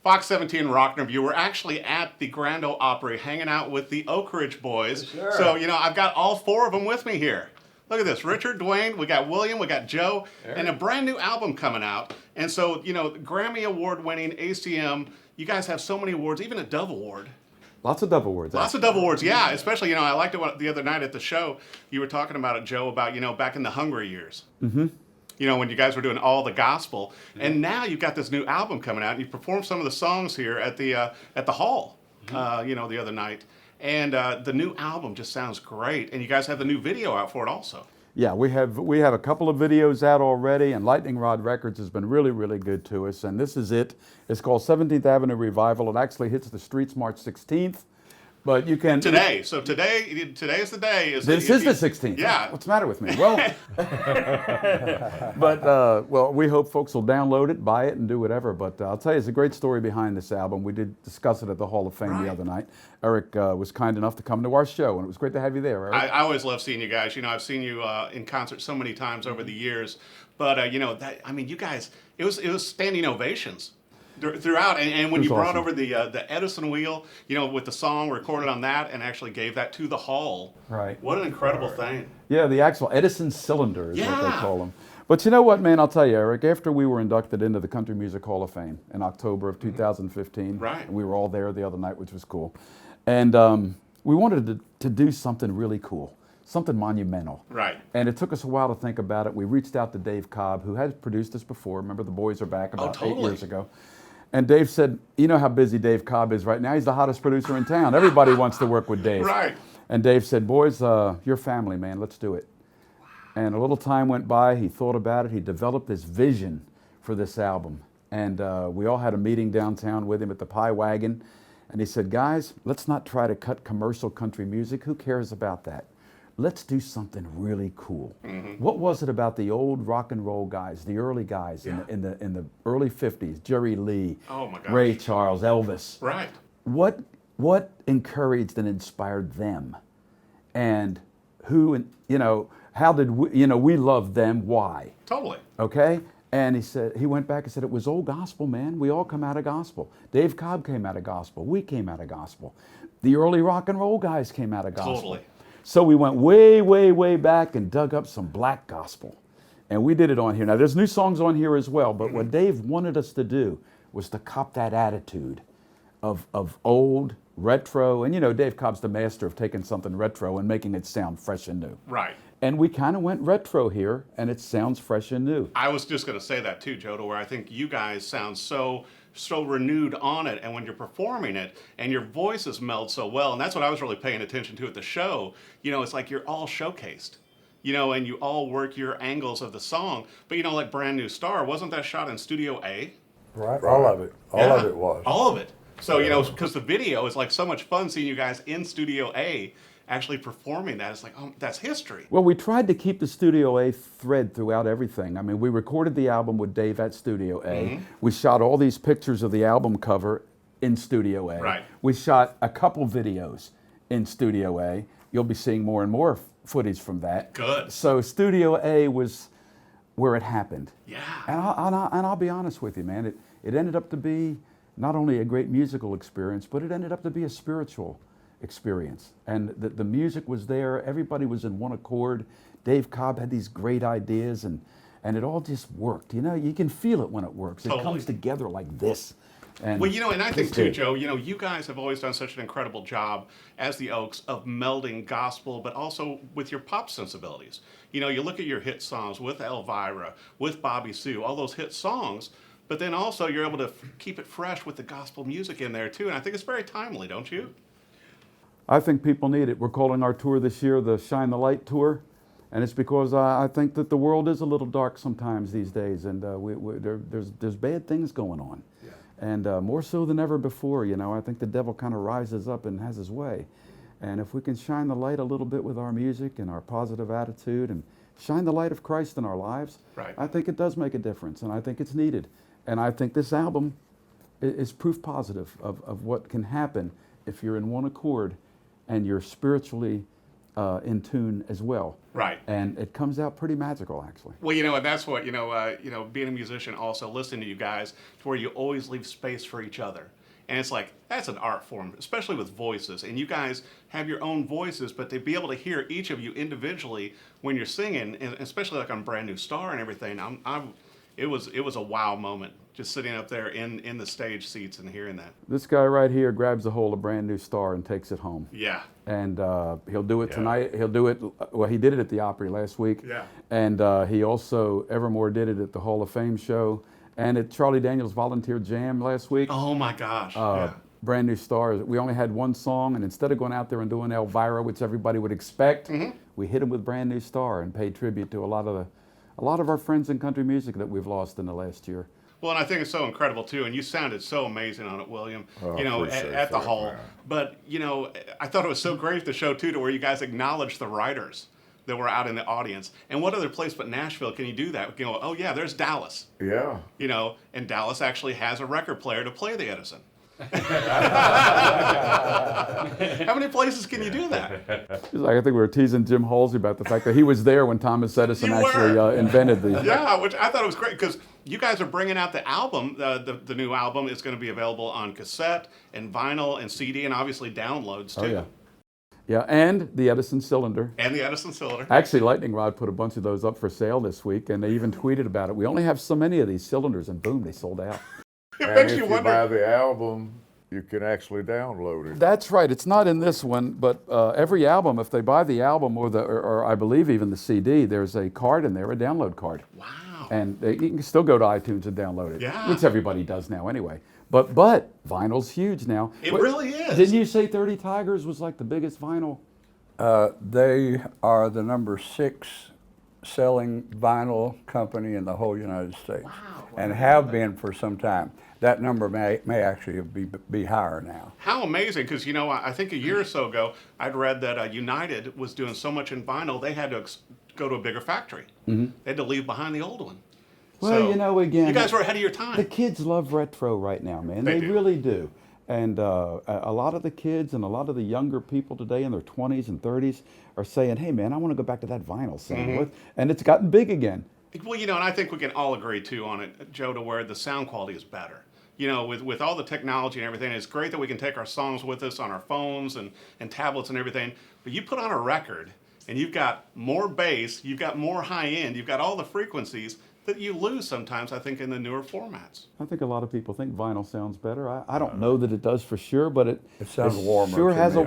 Box 17 Rock Review. We're actually at the Grand Ole Opry hanging out with the Oak Ridge Boys. Sure. So, I've got all four of them with me here. Look at this. Richard, Duane, we got William, we got Joe, and a brand new album coming out. And so, Grammy Award winning ACM, you guys have so many awards, even a Dove Award. Lots of Dove Awards. Lots of Dove Awards, yeah. Especially, I liked it the other night at the show. You were talking about it, Joe, about, back in the Hungry years. Mm-hmm. When you guys were doing all the gospel. And now you've got this new album coming out, and you performed some of the songs here at the hall, the other night. And the new album just sounds great. And you guys have the new video out for it also. Yeah, we have a couple of videos out already, and Lightning Rod Records has been really, really good to us. And this is it. It's called 17th Avenue Revival. It actually hits the streets March 16th. But you can... Today. So today is the day. This is the 16th. Yeah. What's the matter with me? Well, but we hope folks will download it, buy it, and do whatever. But I'll tell you, it's a great story behind this album. We did discuss it at the Hall of Fame the other night. Eric was kind enough to come to our show, and it was great to have you there, Eric. I always love seeing you guys. I've seen you in concert so many times over the years. But, you guys, it was standing ovations throughout, and when you brought over the Edison wheel, with the song recorded on that, and actually gave that to the hall. Right. What an incredible thing. Yeah, the actual Edison cylinder is what they call them. But you know what, man? I'll tell you, Eric. After we were inducted into the Country Music Hall of Fame in October of 2015, right? And we were all there the other night, which was cool, and we wanted to do something really cool. Something monumental. Right. And it took us a while to think about it. We reached out to Dave Cobb, who had produced us before. Remember, the Boys Are Back about 8 years ago. And Dave said, you know how busy Dave Cobb is right now? He's the hottest producer in town. Everybody wants to work with Dave. Right. And Dave said, boys, you're family, man. Let's do it. And a little time went by. He thought about it. He developed this vision for this album. And we all had a meeting downtown with him at the Pie Wagon. And he said, guys, let's not try to cut commercial country music. Who cares about that? Let's do something really cool. Mm-hmm. What was it about the old rock and roll guys, the early guys in the early 50s, Jerry Lee, Ray Charles, Elvis? Right. What encouraged and inspired them? And who, how did we love them? Why? Totally. Okay? And he went back and said, it was old gospel, man. We all come out of gospel. Dave Cobb came out of gospel. We came out of gospel. The early rock and roll guys came out of gospel. Totally. So we went way, way, way back and dug up some black gospel. And we did it on here. Now, there's new songs on here as well, but what Dave wanted us to do was to cop that attitude of old, retro. And Dave Cobb's the master of taking something retro and making it sound fresh and new. Right. And we kind of went retro here, and it sounds fresh and new. I was just going to say that too, Joe, to where I think you guys sound so renewed on it, and when you're performing it and your voices meld so well, and that's what I was really paying attention to at the show. It's like you're all showcased, and you all work your angles of the song. But like Brand New Star, wasn't that shot in Studio A? Right. All of it. All of it was. All of it. So because the video is like so much fun seeing you guys in Studio A actually performing that. It's like, oh, that's history. Well, we tried to keep the Studio A thread throughout everything. I mean, we recorded the album with Dave at Studio A. Mm-hmm. We shot all these pictures of the album cover in Studio A. Right. We shot a couple videos in Studio A. You'll be seeing more and more footage from that. Good. So Studio A was where it happened. Yeah. And I'll be honest with you, man. It ended up to be not only a great musical experience, but it ended up to be a spiritual experience. And the music was there. Everybody was in one accord. Dave Cobb had these great ideas, and it all just worked. You can feel it when it works. It comes together like this. And and I think too, Joe, you guys have always done such an incredible job as the Oaks of melding gospel, but also with your pop sensibilities. You look at your hit songs with Elvira, with Bobby Sue, all those hit songs, but then also you're able to keep it fresh with the gospel music in there too. And I think it's very timely, don't you? I think people need it. We're calling our tour this year the Shine the Light Tour, and it's because I think that the world is a little dark sometimes these days, and there's bad things going on, and more so than ever before. I think the devil kind of rises up and has his way, and if we can shine the light a little bit with our music and our positive attitude and shine the light of Christ in our lives, I think it does make a difference, and I think it's needed, and I think this album is proof positive of what can happen if you're in one accord and you're spiritually in tune as well. Right. And it comes out pretty magical, actually. Well, and that's what being a musician, also listening to you guys, to where you always leave space for each other. And it's like, that's an art form, especially with voices. And you guys have your own voices, but to be able to hear each of you individually when you're singing, and especially like on Brand New Star and everything, it was a wow moment, just sitting up there in the stage seats and hearing that. This guy right here grabs a hold of Brand New Star and takes it home. Yeah. And he'll do it tonight. He'll do it, well, he did it at the Opry last week. Yeah. And he also, Evermore did it at the Hall of Fame show. And at Charlie Daniels Volunteer Jam last week. Oh my gosh. Yeah. Brand New Star. We only had one song, and instead of going out there and doing Elvira, which everybody would expect, we hit him with Brand New Star and paid tribute to a lot of our friends in country music that we've lost in the last year. Well, and I think it's so incredible too, and you sounded so amazing on it, William. At the Hall. Man. But I thought it was so great at the show too, to where you guys acknowledged the writers that were out in the audience. And what other place but Nashville can you do that? Oh yeah, there's Dallas. Yeah. And Dallas actually has a record player to play the Edison. How many places can you do that? It's like, I think we were teasing Jim Halsey about the fact that he was there when Thomas Edison actually invented the. Yeah, which I thought it was great, because you guys are bringing out the album. The new album is going to be available on cassette and vinyl and CD, and obviously downloads too. Oh yeah. Yeah, and the Edison cylinder. And the Edison cylinder. Actually, Lightning Rod put a bunch of those up for sale this week, and they even tweeted about it. We only have so many of these cylinders, and boom, they sold out. It And makes if you you wonder. buy the album, you can actually download it. That's right. It's not in this one, but every album, if they buy the album or I believe even the CD, there's a card in there, a download card. Wow. And you can still go to iTunes and download it, Yeah. which everybody does now anyway. But vinyl's huge now. It really is. Didn't you say 30 Tigers was like the biggest vinyl? They are the number 6 selling vinyl company in the whole United States, and have been for some time. That number may actually be higher now. How amazing, because I think a year or so ago, I'd read that United was doing so much in vinyl, they had to go to a bigger factory. They had to leave behind the old one. Well, So, again, you guys were ahead of your the time. kids love retro right now, man. They They do. really do. And a lot of the kids and a lot of the younger people today in their 20s and 30s are saying, hey, man, I want to go back to that vinyl sound. And it's gotten big again. Well, and I think we can all agree too on it, Joe, to where the sound quality is better. With all the technology and everything, it's great that we can take our songs with us on our phones and tablets and everything. But you put on a record, and you've got more bass, you've got more high end, you've got all the frequencies that you lose sometimes, I think, in the newer formats. I think a lot of people think vinyl sounds better. I don't know that it does for sure, but it sounds warmer sure to has me.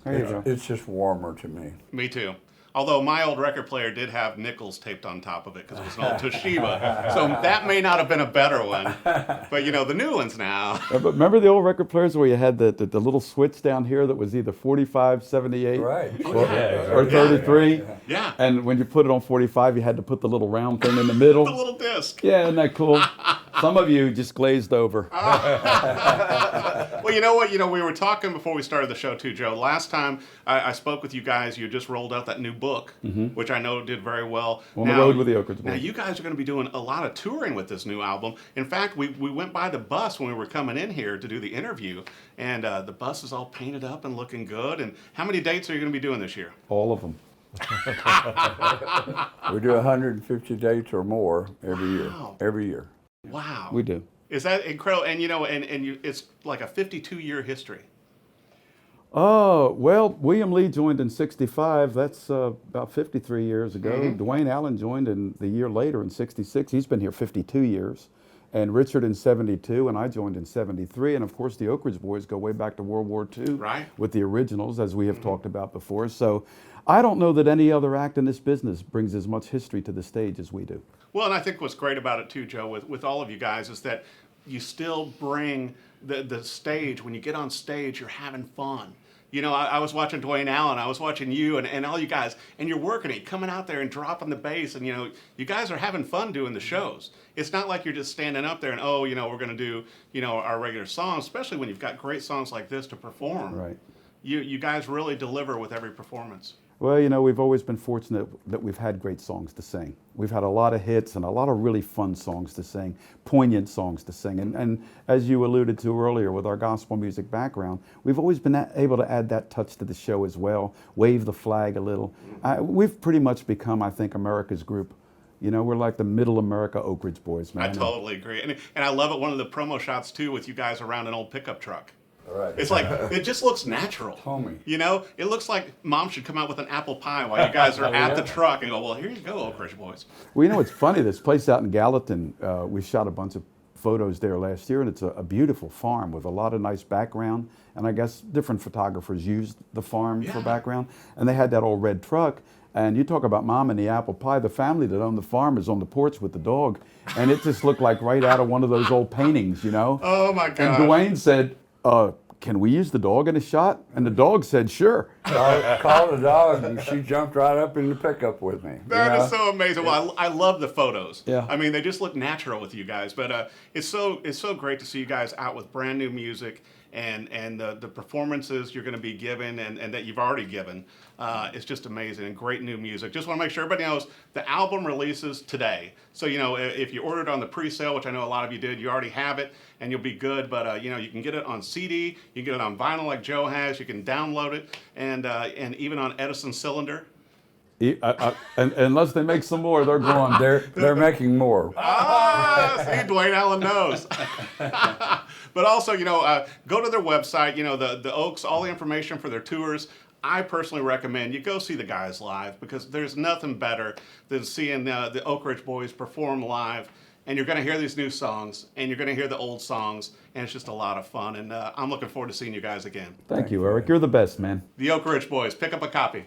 there you go. It's just warmer to me. Me too. Although my old record player did have nickels taped on top of it because it was an old Toshiba. So that may not have been a better one. But the new ones now. But remember the old record players where you had the little switch down here that was either 45, 78, Right. or 33? Yeah. And when you put it on 45, you had to put the little round thing in the middle. The little disc. Yeah, isn't that cool? Some of you just glazed over. Well, you know what? We were talking before we started the show too, Joe. Last time I spoke with you guys, you just rolled out that new book, which I know did very well. On the road with the Oak Ridge Now, Boys. you guys are going to be doing a lot of touring with this new album. In fact, we went by the bus when we were coming in here to do the interview, and the bus is all painted up and looking good. And how many dates are you going to be doing this year? All of them. We do 150 dates or more every year. Wow. Every year. Wow. We do. Is that incredible? And it's like a 52-year history. Oh, well, William Lee joined in 65. That's about 53 years ago. Duane Allen joined in the year later in 66. He's been here 52 years. And Richard in 72, and I joined in 73. And of course, the Oak Ridge Boys go way back to World War II Right. with the originals, as we have talked about before. So I don't know that any other act in this business brings as much history to the stage as we do. Well, and I think what's great about it too, Joe, with all of you guys, is that you still bring the stage. When you get on stage, you're having fun. I was watching Duane Allen, I was watching you and all you guys, and you're working it, coming out there and dropping the bass, and you guys are having fun doing the shows. It's not like you're just standing up there and, we're going to do, our regular songs, especially when you've got great songs like this to perform. Right. You guys really deliver with every performance. Well, you know, we've always been fortunate that we've had great songs to sing. We've had a lot of hits and a lot of really fun songs to sing, poignant songs to sing. And as you alluded to earlier with our gospel music background, we've always been able to add that touch to the show as well, wave the flag a little. We've pretty much become, I think, America's group. You know, we're like the middle America Oak Ridge Boys, man. I totally agree. And I love it, one of the promo shots, too, with you guys around an old pickup truck. All right. It's like, it just looks natural. Homey. You know, it looks like Mom should come out with an apple pie while you guys are at the truck and go, well, here you go, Oak Ridge Boys. Well, you know, it's funny, this place out in Gallatin, we shot a bunch of photos there last year, and it's a beautiful farm with a lot of nice background. And I guess different photographers used the farm for background. And they had that old red truck. And you talk about Mom and the apple pie, the family that owned the farm is on the porch with the dog. And it just looked like right out of one of those old paintings, you know? Oh, my God. And Duane said, can we use the dog in a shot? And the dog said, sure. Called the dog, and she jumped right up in the pickup with me. That is so amazing. Well, I love the photos. Yeah. I mean, they just look natural with you guys. But it's so great to see you guys out with brand new music and the performances you're going to be given and that you've already given. It's just amazing and great new music. Just want to make sure everybody knows the album releases today. So, you know, if you ordered on the pre-sale, which I know a lot of you did, you already have it and you'll be good. But, you know, you can get it on CD, you can get it on vinyl like Joe has, you can download it, and even on Edison Cylinder. And unless they make some more, they're gone. They're making more. See, Duane Allen knows. But also, you know, go to their website, you know, the Oaks, all the information for their tours. I personally recommend you go see the guys live because there's nothing better than seeing the Oak Ridge Boys perform live. And you're going to hear these new songs, and you're going to hear the old songs, and it's just a lot of fun. And I'm looking forward to seeing you guys again. Thank you, Eric. You're the best, man. The Oak Ridge Boys, pick up a copy.